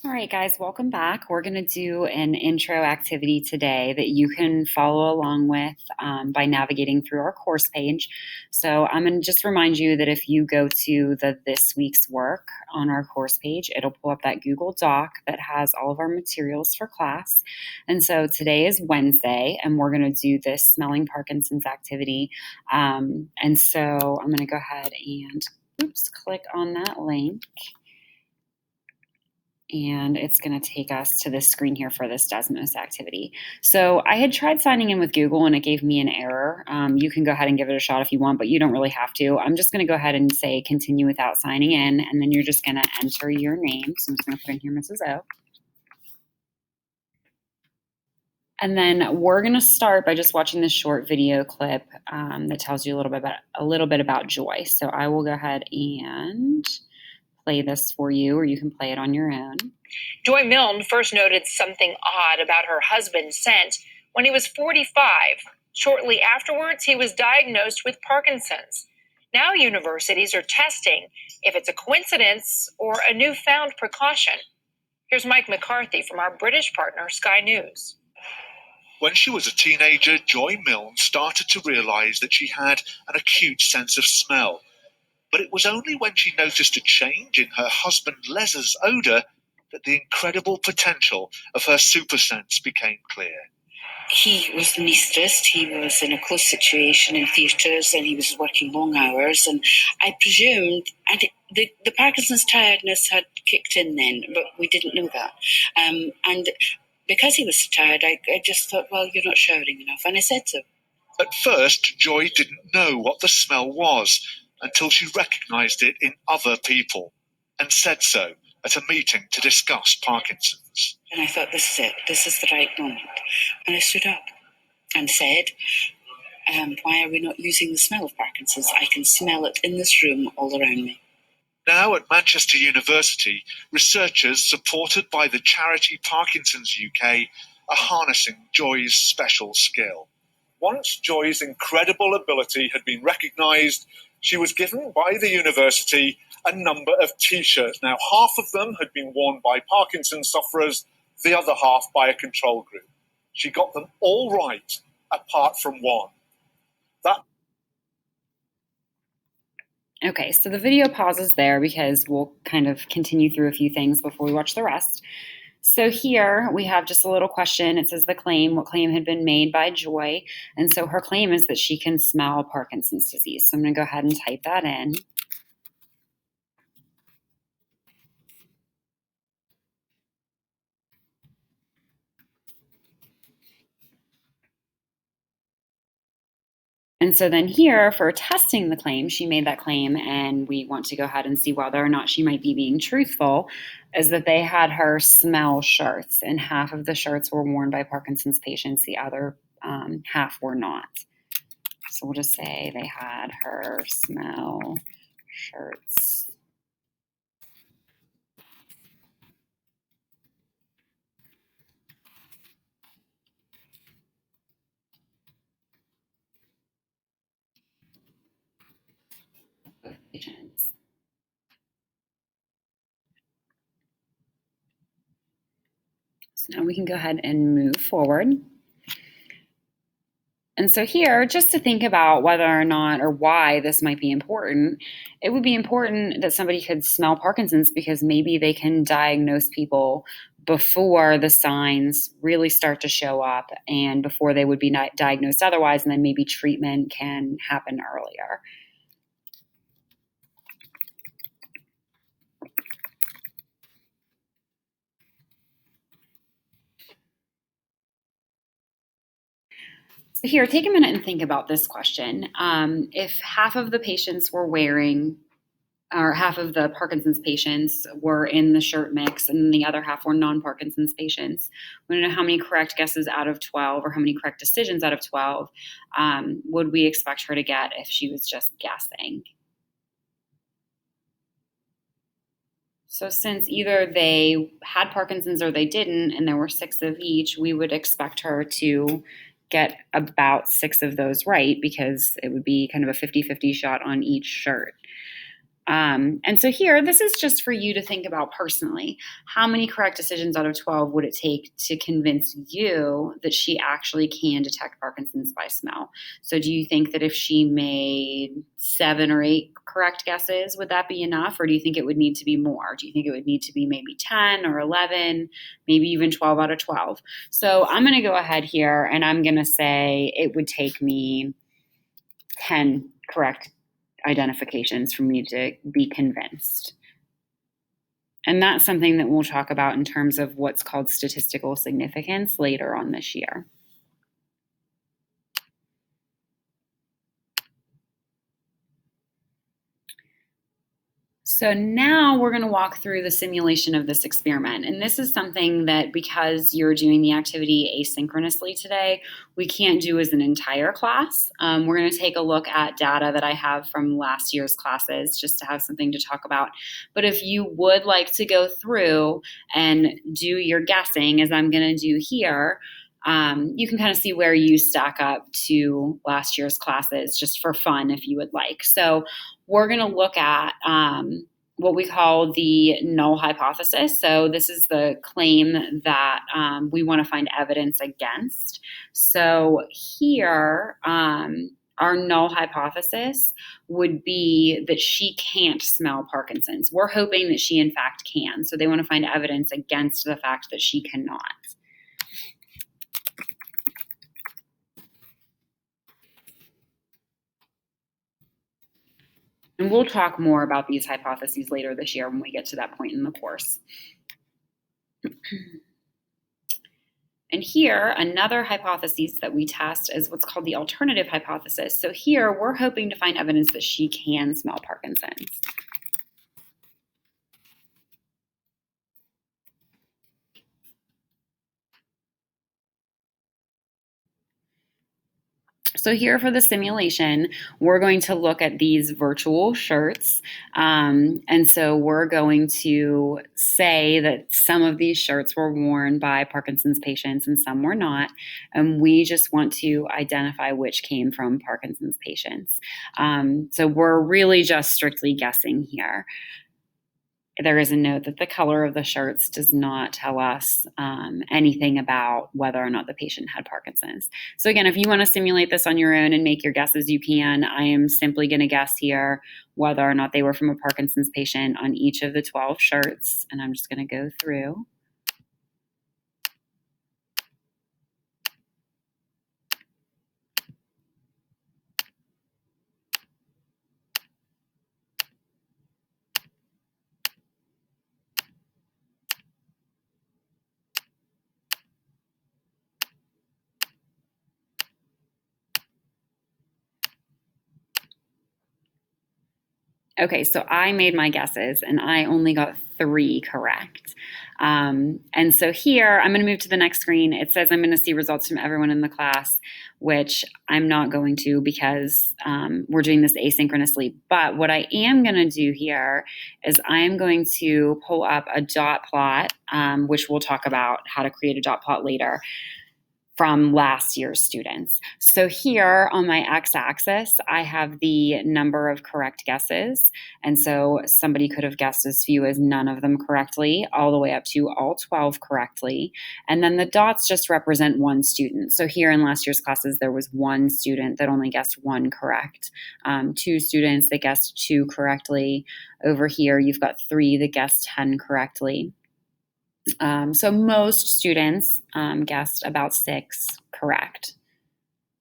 All right, guys, welcome back. We're going to do an intro activity today that you can follow along with by navigating through our course page. So I'm going to just remind you that if you go to the This Week's Work on our course page, it'll pull up that Google Doc that has all of our materials for class. And so today is Wednesday, and we're going to do this Smelling Parkinson's activity. And so I'm going to go ahead and click on that link. And it's going to take us to this screen here for this Desmos activity. So I had tried signing in with Google and it gave me an error. You can go ahead and give it a shot if you want, but you don't really have to. I'm just going to go ahead and say continue without signing in, and then you're just going to enter your name. So I'm just going to put in here Mrs. O. And then we're going to start by just watching this short video clip that tells you a little bit about Joy. So I will go ahead and play this for you, or you can play it on your own. Joy Milne first noted something odd about her husband's scent when he was 45. Shortly afterwards, he was diagnosed with Parkinson's. Now universities are testing if it's a coincidence or a newfound precaution. Here's Mike McCarthy from our British partner, Sky News. When she was a teenager, Joy Milne started to realize that she had an acute sense of smell. But it was only when she noticed a change in her husband Les's odour that the incredible potential of her super sense became clear. He was an anaesthetist. He was in a close situation in theatres and he was working long hours. And I presumed, and the Parkinson's tiredness had kicked in then, but we didn't know that. And because he was so tired, I just thought, well, you're not showering enough. And I said so. At first, Joy didn't know what the smell was until she recognised it in other people and said so at a meeting to discuss Parkinson's. And I thought, this is it. This is the right moment. And I stood up and said, why are we not using the smell of Parkinson's? I can smell it in this room all around me. Now at Manchester University, researchers supported by the charity Parkinson's UK are harnessing Joy's special skill. Once Joy's incredible ability had been recognised, she was given by the university a number of T-shirts. Now, half of them had been worn by Parkinson's sufferers, the other half by a control group. She got them all right, apart from one. Okay, so the video pauses there because we'll kind of continue through a few things before we watch the rest. So here we have just a little question. It says what claim had been made by Joy. And so her claim is that she can smell Parkinson's disease. So I'm going to go ahead and type that in. And so then here, for testing the claim, she made that claim, and we want to go ahead and see whether or not she might be being truthful, is that they had her smell shirts, and half of the shirts were worn by Parkinson's patients, the other half were not. So we'll just say they had her smell shirts. So now we can go ahead and move forward. And so here, just to think about whether or not or why this might be important, it would be important that somebody could smell Parkinson's because maybe they can diagnose people before the signs really start to show up and before they would be diagnosed otherwise, and then maybe treatment can happen earlier. So here, take a minute and think about this question. If half of the patients were wearing, or half of the Parkinson's patients were in the shirt mix, and then the other half were non-Parkinson's patients, we don't know how many correct guesses out of 12 or how many correct decisions out of 12 would we expect her to get if she was just guessing. So since either they had Parkinson's or they didn't, and there were 6 of each, we would expect her to get about 6 of those right because it would be kind of a 50-50 shot on each shirt. And so here, this is just for you to think about personally. How many correct decisions out of 12 would it take to convince you that she actually can detect Parkinson's by smell? So do you think that if she made 7 or 8 correct guesses, would that be enough? Or do you think it would need to be more? Do you think it would need to be maybe 10 or 11, maybe even 12 out of 12? So I'm going to go ahead here and I'm going to say it would take me 10 correct identifications for me to be convinced. And that's something that we'll talk about in terms of what's called statistical significance later on this year. So now we're going to walk through the simulation of this experiment. And this is something that, because you're doing the activity asynchronously today, we can't do as an entire class. We're going to take a look at data that I have from last year's classes just to have something to talk about. But if you would like to go through and do your guessing, as I'm going to do here, you can kind of see where you stack up to last year's classes just for fun if you would like. So we're going to look at what we call the null hypothesis. So this is the claim that we want to find evidence against. So here, our null hypothesis would be that she can't smell Parkinson's. We're hoping that she in fact can. So they want to find evidence against the fact that she cannot. And we'll talk more about these hypotheses later this year when we get to that point in the course. And here, another hypothesis that we test is what's called the alternative hypothesis. So here, we're hoping to find evidence that she can smell Parkinson's. So here for the simulation, we're going to look at these virtual shirts. And so we're going to say that some of these shirts were worn by Parkinson's patients and some were not. And we just want to identify which came from Parkinson's patients. So we're really just strictly guessing here. There is a note that the color of the shirts does not tell us anything about whether or not the patient had Parkinson's. So again, if you want to simulate this on your own and make your guesses, you can. I am simply going to guess here whether or not they were from a Parkinson's patient on each of the 12 shirts, and I'm just going to go through. Okay, so I made my guesses and I only got 3 correct. And so here, I'm going to move to the next screen. It says I'm going to see results from everyone in the class, which I'm not going to because we're doing this asynchronously. But what I am going to do here is I am going to pull up a dot plot, which we'll talk about how to create a dot plot later, from last year's students. So here on my x-axis, I have the number of correct guesses. And so somebody could have guessed as few as none of them correctly, all the way up to all 12 correctly. And then the dots just represent one student. So here in last year's classes, there was 1 student that only guessed 1 correct, 2 students that guessed 2 correctly. Over here, you've got 3 that guessed 10 correctly. So most students guessed about 6 correct.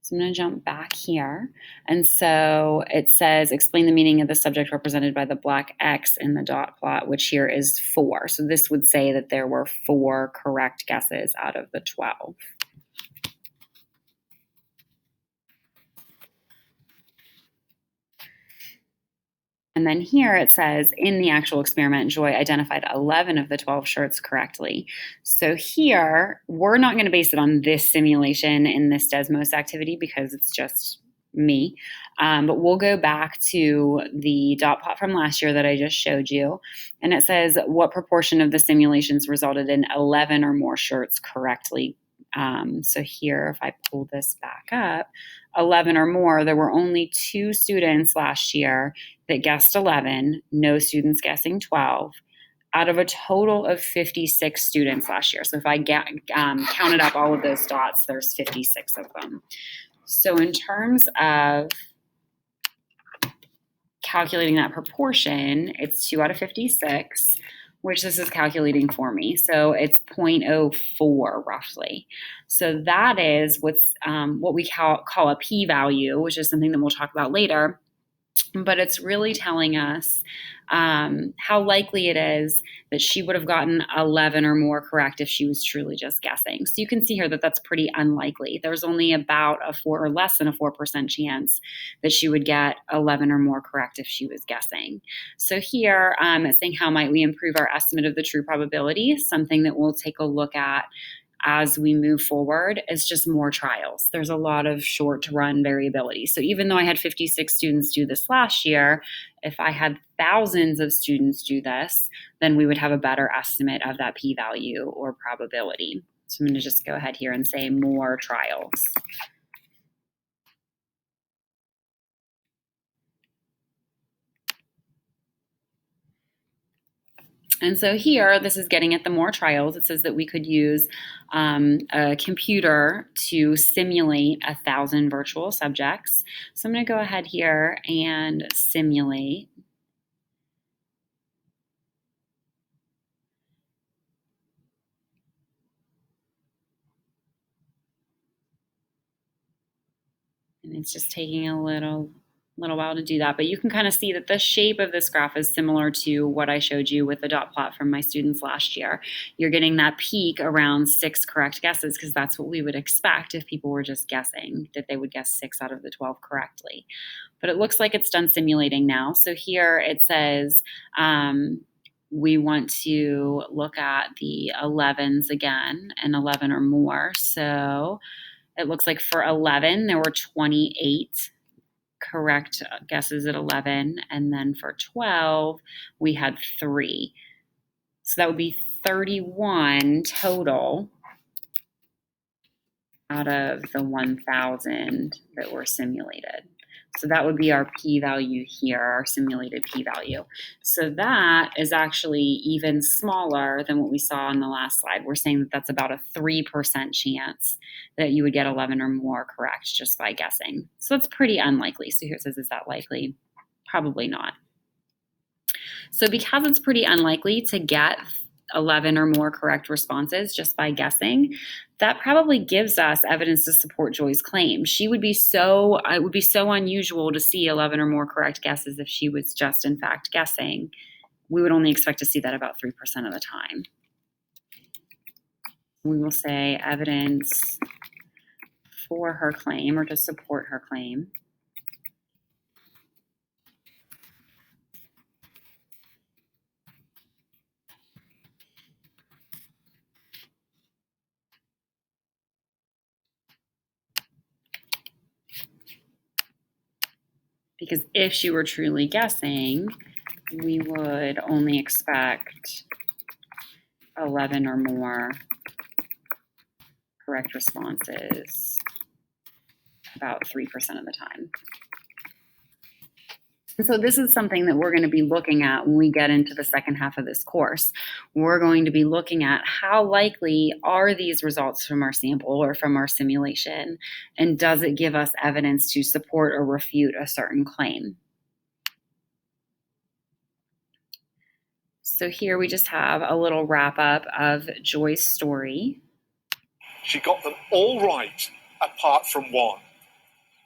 So I'm going to jump back here. And so it says, explain the meaning of the subject represented by the black X in the dot plot, which here is 4. So this would say that there were 4 correct guesses out of the 12. And then here it says, in the actual experiment, Joy identified 11 of the 12 shirts correctly. So here, we're not going to base it on this simulation in this Desmos activity because it's just me. But we'll go back to the dot plot from last year that I just showed you. And it says, what proportion of the simulations resulted in 11 or more shirts correctly? So here, if I pull this back up, 11 or more, there were only 2 students last year that guessed 11, no students guessing 12, out of a total of 56 students last year. So if I counted up all of those dots, there's 56 of them. So in terms of calculating that proportion, it's 2 out of 56, which this is calculating for me. So it's 0.04 roughly. So that is what's what we call a p-value, which is something that we'll talk about later. But it's really telling us how likely it is that she would have gotten 11 or more correct if she was truly just guessing. So you can see here that that's pretty unlikely. There's only about a 4 or less than a 4% chance that she would get 11 or more correct if she was guessing. So here it's saying how might we improve our estimate of the true probability, something that we'll take a look at as we move forward is just more trials. There's a lot of short run variability. So even though I had 56 students do this last year, if I had thousands of students do this, then we would have a better estimate of that p-value or probability. So I'm going to just go ahead here and say more trials. And so here, this is getting at the more trials. It says that we could use a computer to simulate 1,000 virtual subjects. So I'm going to go ahead here and simulate. And it's just taking a little while to do that, but you can kind of see that the shape of this graph is similar to what I showed you with the dot plot from my students last year. You're getting that peak around 6 correct guesses because that's what we would expect if people were just guessing, that they would guess 6 out of the 12 correctly. But it looks like it's done simulating now. So here it says we want to look at the 11s again and 11 or more. So it looks like for 11, there were 28 correct guesses at 11, and then for 12 we had 3, so that would be 31 total out of the 1,000 that were simulated. So that would be our p-value here, our simulated p-value. So that is actually even smaller than what we saw on the last slide. We're saying that that's about a 3% chance that you would get 11 or more correct just by guessing. So it's pretty unlikely. So here it says, is that likely? Probably not. So because it's pretty unlikely to get 11 or more correct responses just by guessing, that probably gives us evidence to support Joy's claim. It would be so unusual to see 11 or more correct guesses if she was just in fact guessing. We would only expect to see that about 3% of the time. We will say evidence for her claim or to support her claim. Because if she were truly guessing, we would only expect 11 or more correct responses about 3% of the time. And so this is something that we're going to be looking at when we get into the second half of this course. We're going to be looking at how likely are these results from our sample or from our simulation, and does it give us evidence to support or refute a certain claim? So here we just have a little wrap up of Joy's story. She got them all right, apart from one.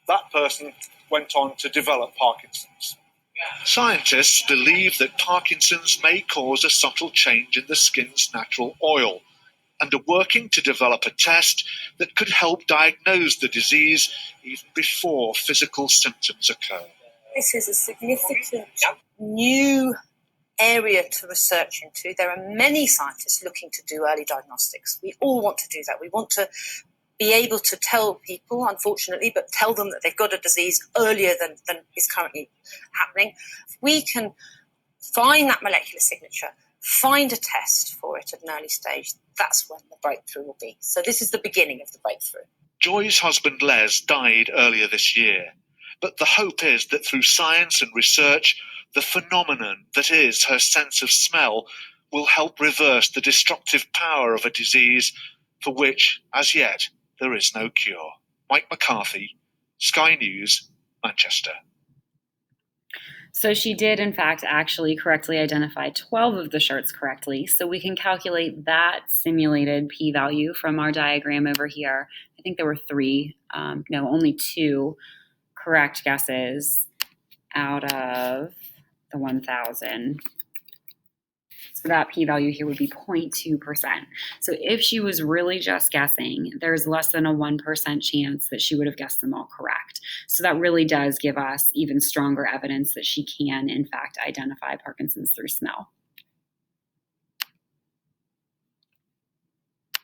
That person went on to develop Parkinson's. Scientists believe that Parkinson's may cause a subtle change in the skin's natural oil, and are working to develop a test that could help diagnose the disease even before physical symptoms occur. This is a significant new area to research into. There are many scientists looking to do early diagnostics. We all want to do that. We want to be able to tell people, unfortunately, but tell them that they've got a disease earlier than is currently happening. If we can find that molecular signature, find a test for it at an early stage, that's when the breakthrough will be. So this is the beginning of the breakthrough. Joy's husband Les died earlier this year, but the hope is that through science and research, the phenomenon that is her sense of smell will help reverse the destructive power of a disease for which, as yet, there is no cure. Mike McCarthy, Sky News, Manchester. So she did, in fact, actually correctly identify 12 of the shirts correctly. So we can calculate that simulated p-value from our diagram over here. I think there were only 2 correct guesses out of the 1,000. So that p-value here would be 0.2%. So if she was really just guessing, there's less than a 1% chance that she would have guessed them all correct. So that really does give us even stronger evidence that she can, in fact, identify Parkinson's through smell.